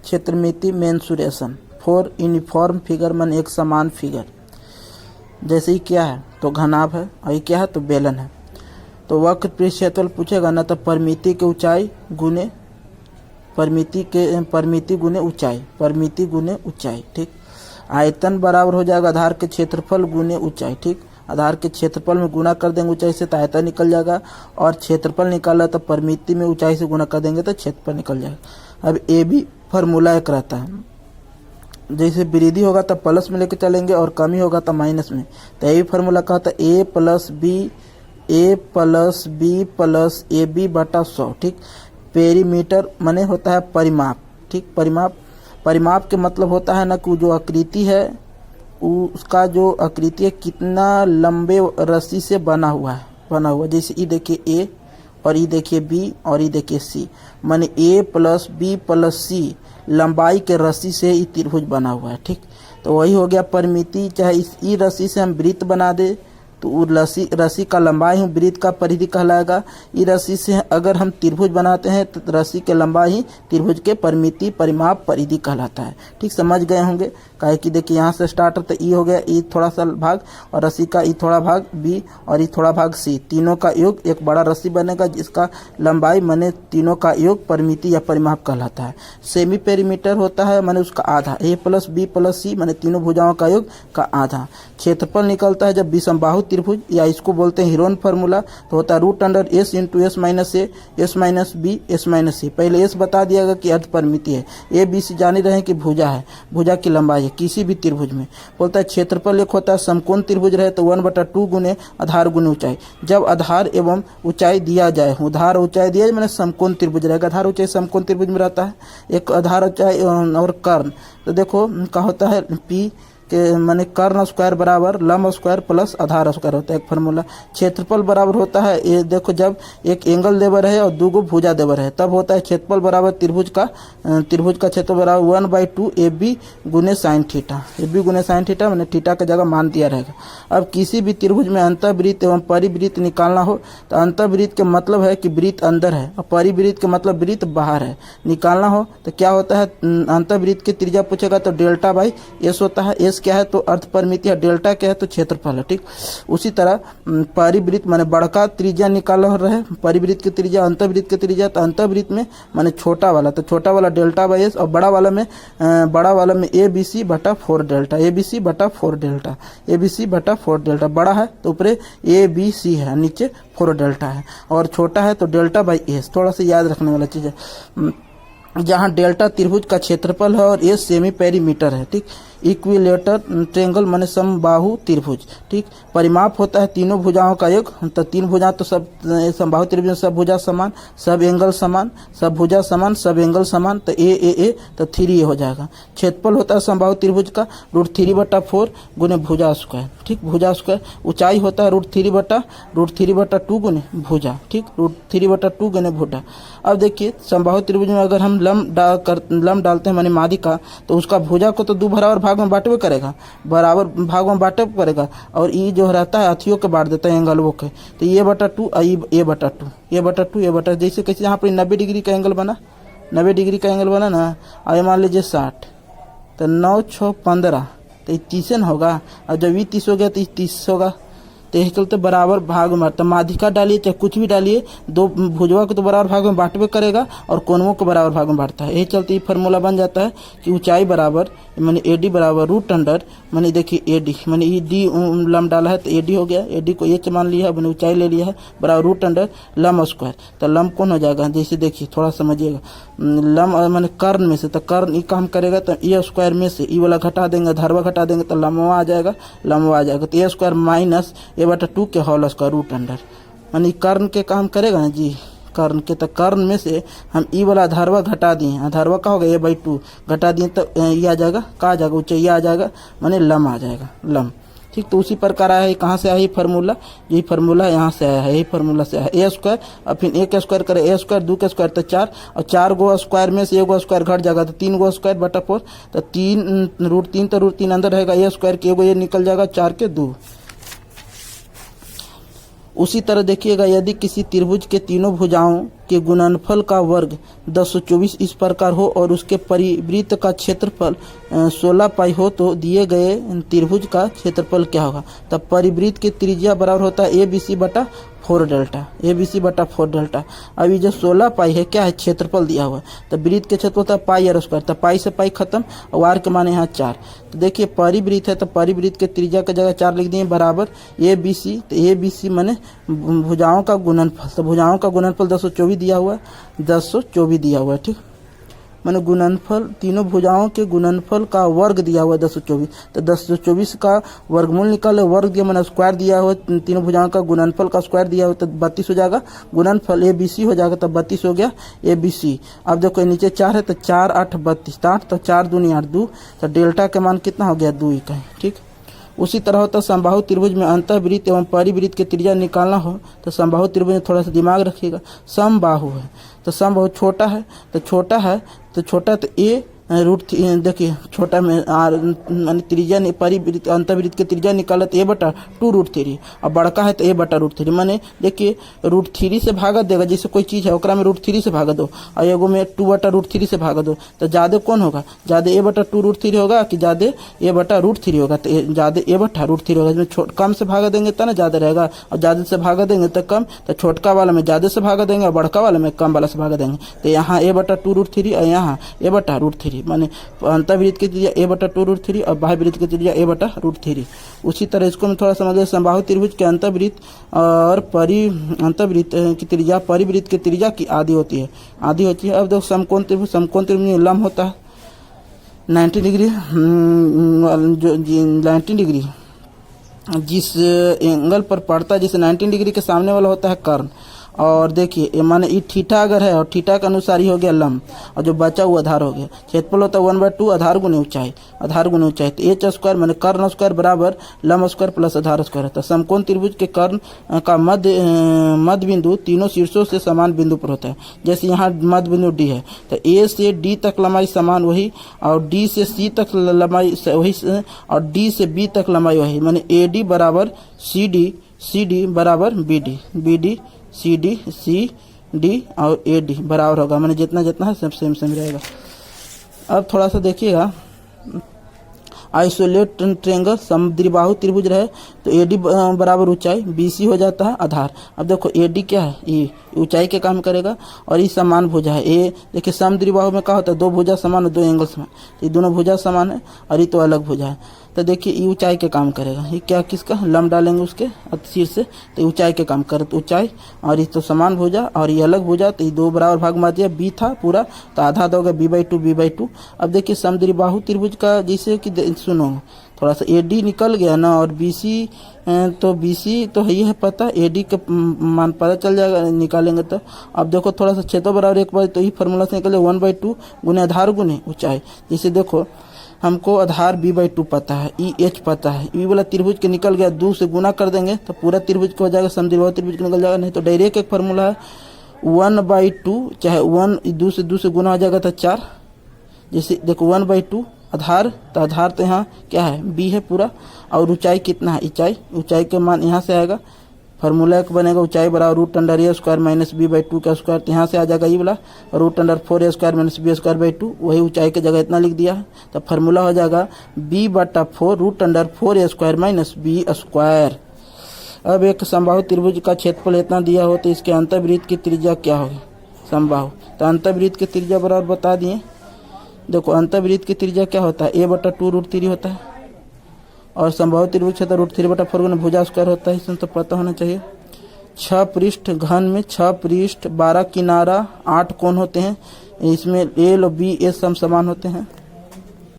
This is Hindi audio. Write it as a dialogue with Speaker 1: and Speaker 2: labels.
Speaker 1: क्षेत्रमिति मेंसुरेशन फॉर यूनिफॉर्म फिगर मन एक समान फिगर। जैसे ही क्या है तो घनाभ है और ये क्या है तो बेलन है। तो वक्र पृष्ठ क्षेत्रफल पूछेगा ना तो परिमिति के ऊंचाई गुने परिमिति गुने ऊंचाई। ठीक। आयतन बराबर हो जाएगा आधार के क्षेत्रफल गुने ऊंचाई। ठीक। आधार के क्षेत्रफल में गुना कर देंगे ऊंचाई से तो आयतन निकल जाएगा, और क्षेत्रफल निकाला तो परिमिति में ऊंचाई से गुना कर देंगे तो क्षेत्रफल निकल जाएगा। अब ए बी फार्मूला एक रहता है, जैसे वृद्धि होगा तो प्लस में लेके चलेंगे और कमी होगा तो माइनस में। तो ये फार्मूला का होता है A plus B plus A B बटा 100। ठीक। पेरीमीटर माने होता है परिमाप। ठीक। परिमाप के मतलब होता है ना कि जो आकृति है उसका जो आकृति है कितना लंबे रस्सी से बना हुआ। जैसे ये देखिए ए और ये देखिए बी और ये देखिए सी, माने ए प्लस बी प्लस सी लंबाई के रस्सी से ये त्रिभुज बना हुआ है। ठीक। तो वही हो गया परिमिति। चाहे इस ई रस्सी से हम वृत्त बना दे तो वो रस्सी का लंबाई ही वृत्त का परिधि कहलाएगा। ई रस्सी से अगर हम त्रिभुज बनाते हैं तो रस्सी के लंबाई ही त्रिभुज के परिमिति परिमाप परिधि कहलाता है। ठीक। समझ गए होंगे। काहे कि देखिए यहाँ से स्टार्ट तो ई हो गया, ई थोड़ा सा भाग और रस्सी का ई थोड़ा भाग बी और ई थोड़ा भाग सी, तीनों का योग एक बड़ा रस्सी बनेगा जिसका लंबाई माने तीनों का योग परिमिति या परिमाप कहलाता है। सेमी पेरीमीटर होता है माने उसका आधा, ए प्लस बी प्लस सी माने तीनों भुजाओं का योग का आधा। क्षेत्रफल निकलता है जब विषमबाहु त्रिभुज या इसको बोलते हैं हीरोन फार्मूला, तो होता है root under S into S minus A S minus B S minus C. पहले एस बता दिया कि अर्ध परिमिति है, ए बी सी जान ही रहे कि भुजा है, भुजा की लंबाई है किसी भी त्रिभुज में। बोलता है क्षेत्रफल एक होता है समकोण त्रिभुज रहे तो 1/2 गुने आधार गुने ऊंचाई। जब आधार एवं ऊंचाई दिया जाए, उधार ऊंचाई दिया जाए मैंने समकोण त्रिभुज रहेगा, आधार ऊंचाई समकोण त्रिभुज में रहता है। एक आधार ऊंचाई और कर्ण, तो देखो क्या होता है पी के माने कर्ण स्क्वायर बराबर लंब स्क्वायर प्लस आधार स्क्वायर होता है एक फार्मूला। क्षेत्रफल बराबर होता है ये देखो जब एक एंगल देवर है और दो गो भुजा देवर है तब होता है क्षेत्रफल बराबर त्रिभुज का क्षेत्रफल बराबर 1/2 ए बी गुने साइन थीटा। ए बी गुने साइन थीटा मैंने थीटा का जगह मान दिया रहेगा। अब किसी भी त्रिभुज में अंतःवृत्त एवं परिवृत्त निकालना हो तो अंतःवृत्त के मतलब है कि वृत्त अंदर है और परिवृत्त के मतलब वृत्त बाहर है। निकालना हो तो क्या होता है, अंतःवृत्त की त्रिज्या पूछेगा तो डेल्टा बाई एस होता है। एस क्या है तो अर्ध परिमिति है, डेल्टा क्या है तो क्षेत्रफल है। ठीक। उसी तरह परिवृत्त माने बड़का त्रिज्या निकाल रहे, परिवृत्त की त्रिज्या अंतःवृत्त की त्रिज्या, तो अंतःवृत्त में माने छोटा वाला तो छोटा वाला डेल्टा बाई एस और बड़ा वाला में ए बी सी बटा 4 डेल्टा, ए बी सी बटा 4 डेल्टा, ए बी सी बटा 4 डेल्टा। बड़ा है तो ऊपर ए बी सी है नीचे 4 डेल्टा है और छोटा है तो डेल्टा बाई एस। थोड़ा सा याद रखने वाला चीज है, जहाँ डेल्टा त्रिभुज का क्षेत्रफल है और ए सेमी पेरीमीटर है। ठीक। इक्विलेटर ट्रेंगल माने समबाहु त्रिभुज। ठीक। परिमाप होता है तीनों भुजाओं का योग, तो तीन भुजा तो सब समबाहु त्रिभुज में सब भुजा समान, सब एंगल समान, सब भुजा समान, सब एंगल समान, तो ए तो 3 हो जाएगा। क्षेत्रफल होता है समबाहु त्रिभुज का √3/4 गुने भुजा स्क्वायर। ठीक। भुजा स्क्वायर। ऊंचाई होता है √3/2 गुने भुजा। ठीक। √3/2 गुने भुजा। अब देखिए समबाहु त्रिभुज में अगर हम लंब डालते हैं माने माध्यिका तो उसका भुजा को तो 2 बराबर भाग में बांटवे करेगा, बराबर भाग में बांटे करेगा और ये जो रहता है अथियों के बांट देता है एंगलों के, तो a/2 a/2 जैसे कैसे यहाँ पर 90 डिग्री का एंगल बना, 90 डिग्री का एंगल बना ना, और मान लीजिए 60 तो 9 6 15 तो ये 30 होगा और जब ये 30 हो गया तो ये 30 होगा। तो यही चलते बराबर भाग में बांटता, माध्यिका डालिए चाहे कुछ भी डालिए, दो भुजवा को तो बराबर भाग में बांटवे करेगा और कोनों को बराबर भाग में बांटता है। यही चलते ये फार्मूला बन जाता है कि ऊंचाई बराबर माने एडी बराबर रूट अंडर माने देखिए एडी माने ये डी लंब डाला है तो एडी हो गया, एडी को एच मान लिया है, मैंने ऊंचाई ले लिया है बराबर रूट अंडर लंब स्क्वायर। तो लंब कौन हो जाएगा, जैसे देखिए थोड़ा समझिएगा, लंब मैंने कर्ण में से तो कर्ण ई काम करेगा तो ए स्क्वायर में से ई वाला घटा देंगे, धरवा घटा देंगे तो लंबवा आ जाएगा, तो ए स्क्वायर माइनस a/2 के होल स्क्वायर रूट अंडर माने कर्ण के काम करेगा ना जी, कर्ण के। तो कर्ण में से हम ई वाला अधारवा घटा दिए, अधारवा का होगा a/2 घटा दिए तो ये आ जाएगा, का आ जाएगा ऊंचाई आ जाएगा माने लम आ जाएगा, लम। ठीक। तो उसी प्रकार आया है, कहाँ से आया ये फार्मूला, यही फार्मूला यहाँ से आया है, यही फार्मूला से आया है। ए स्क्वायर और फिर एक स्क्वायर करे ए स्क्वायर 2 के स्क्वायर तो 4 और 4 गो स्क्वायर में से 1 गो स्क्वायर घट जाएगा तो 3 गो स्क्वायर बटा 4 तो 3 √3 तो √3 अंदर रहेगा, ए स्क्वायर के 1 ये निकल जाएगा 4 के 2। उसी तरह देखिएगा यदि किसी त्रिभुज के तीनों भुजाओं के गुणनफल का वर्ग 1024 इस प्रकार हो और उसके परिवृत्त का क्षेत्रफल 16 पाई हो तो दिए गए त्रिभुज का क्षेत्रफल क्या होगा। तब परिवृत्त की त्रिज्या बराबर होता है ABC बटा 4 डेल्टा, ABC बटा 4 डेल्टा। अब ये जो 16 पाई है क्या है, क्षेत्रफल दिया हुआ है। तो वृत्त के क्षेत्रफल होता है पाई आर स्क्वायर, तो पाई से पाई खत्म और आर के माने यहाँ 4। तो देखिए परिवृत्त है तो परिवृत्त के त्रिज्या की जगह 4 लिख दिए बराबर ABC। तो ABC माने भुजाओं का गुणनफल, तो भुजाओं का गुणनफल 1024 दिया हुआ है, 1024 दिया हुआ है। ठीक, मैंने गुणनफल तीनों भुजाओं के गुणनफल का वर्ग दिया हुआ है 1024। तो 1024 का वर्गमूल निकाले, वर्ग दिया मैंने स्क्वायर दिया हुआ, तीनों भुजाओं का गुणनफल का स्क्वायर दिया हुआ तो 32 हो जाएगा। गुणनफल ABC हो जाएगा, तब 32 हो गया ABC। अब देखो नीचे 4 है तो 4 8 32, 8 तो 4 दूनी 8 2, तो डेल्टा का मान कितना हो गया 2 इकाई। ठीक, उसी तरह होता है समबाहु त्रिभुज में अंतःवृत्त एवं परिवृत्त की त्रिज्या निकालना हो तो समबाहु त्रिभुज में थोड़ा सा दिमाग रखिएगा। समबाहु है तो समबाहु छोटा है तो छोटा है तो छोटा तो A रूट देखिए छोटा में आर मान त्रिज्या परिवृत्त अंतःवृत्त की त्रिज्या निकाला तो A बटा 2 रूट 3 और बड़का है तो A बटा रूट 3। माने देखिए रूट 3 से भागा देगा, जैसे कोई चीज़ है ओकरा में रूट 3 से भागा दो और एगो में 2 बटा रूट 3 से भागा दो, तो ज़्यादा कौन होगा, ज़्यादा A बटा 2 रूट 3 होगा कि ज़्यादा A बटा रूट 3 होगा। तो ज़्यादा A बटा रूट 3 होगा। इसमें कम से भागा देंगे तो ना ज़्यादा रहेगा और ज़्यादा से भागा देंगे तो कम, तो छोटका वाला में ज़्यादा से भागा देंगे और बड़का वाला में कम वाला से भागा देंगे। तो यहाँ A बटा 2 रूट 3 और यहाँ A बटा रूट 3, माने अंतःवृत्त की त्रिज्या A बटा 2 रूट 3 और बाह्य वृत्त की त्रिज्या A बटा रूट 3। उसी तरह इसको हम थोड़ा समझे, समबाहु त्रिभुज के अंतःवृत्त और अंतःवृत्त की त्रिज्या परिवृत्त की त्रिज्या की आधी होती है, आधी होती है। अब देखो समकोण त्रिभुज, समकोण त्रिभुज में लंब होता है 90 डिग्री, जो 90 डिग्री जिस एंगल पर पड़ता है, जैसे 90 डिग्री के सामने वाला होता है कर्ण। और देखिए माने ये थीटा अगर है और थीटा के अनुसार ही हो गया लंब और जो बचा हुआ आधार हो गया। क्षेत्रफल होता है 1/2 आधार गुने ऊंचाई, आधार गुने ऊंचाई। तो H स्क्वायर माने कर्ण स्क्वायर बराबर लंब स्क्वायर प्लस आधार स्क्वायर। तो समकोण त्रिभुज के कर्ण का मध्य बिंदु तीनों शीर्षों से समान बिंदु पर होता है। जैसे यहाँ मध्य बिंदु D है तो A से D तक लंबाई समान वही, और D से C तक लंबाई वही, और D से B तक लंबाई वही। माने AD बराबर CD, CD बराबर BD, BD CD, CD और AD बराबर होगा, मैंने जितना जितना है सब सेम सेम रहेगा। अब थोड़ा सा देखिएगा, आइसोलेट ट्रेंगल समद्विबाहु त्रिभुज रहे तो AD बराबर ऊंचाई, BC हो जाता है आधार। अब देखो AD क्या है, ये ऊंचाई के काम करेगा और ये समान भुजा है। ए देखिए समद्विबाहु में क्या होता है, दो भुजा समान और दो एंगल समान, ये दोनों भुजा समान है और ये तो अलग भुजा है। तो देखिए ये ऊंचाई के काम करेगा, ये क्या किसका लंब डालेंगे उसके सिर से, तो ऊंचाई के काम करे। तो ऊंचाई और ये तो समान भुजा और ये अलग भुजा, तो ये दो बराबर भाग में दिया, B था पूरा तो आधा दोगे B/2, B/2। अब देखिए समद्विबाहु त्रिभुज का जैसे कि सुनो थोड़ा सा AD निकल गया ना और BC, तो BC तो ये है पता, AD का मान पता चल जाएगा निकालेंगे तो। अब देखो थोड़ा सा क्षेत्रफल बराबर एक बार तो ये फार्मूला से निकले 1/2 गुने आधार गुने ऊंचाई। जैसे देखो हमको आधार B/2 पता है, EH पता है, ई वाला त्रिभुज के निकल गया, 2 से गुना कर देंगे तो पूरा त्रिभुज का हो जाएगा, समद्विबाहु त्रिभुज का निकल जाएगा। नहीं तो डायरेक्ट एक फार्मूला है 1/2, चाहे 1 2 से गुना हो जाएगा तो 4। जैसे देखो 1/2 आधार, तो आधार तो यहाँ क्या है B है पूरा, और ऊंचाई कितना है, ऊंचाई के मान यहाँ से आएगा, फार्मूला एक बनेगा ऊंचाई बराबर √A स्क्वायर माइनस B/2 का स्क्वायर, तो यहाँ से आ जाएगा ये वाला √4A square minus B square by 2, वही ऊंचाई की जगह इतना लिख दिया है। तो फार्मूला हो जाएगा B/4 √4A square minus B square. अब एक समबाहु त्रिभुज का क्षेत्रफल इतना दिया हो तो इसके अंतःवृत्त की त्रिज्या क्या होगी, समबाहु। तो अंतःवृत्त की त्रिज्या बराबर बता दिए। देखो अंतःवृत्त की त्रिज्या क्या होता है, A/2 √3 होता है और समबाहु त्रिभुज क्षेत्र √3/4 गुना भुजा स्क्वायर होता है, इसमें तो पता होना चाहिए। 6 पृष्ठ घन में 6 पृष्ठ 12 किनारा 8 कोण होते हैं, इसमें L और B S सम समान होते हैं।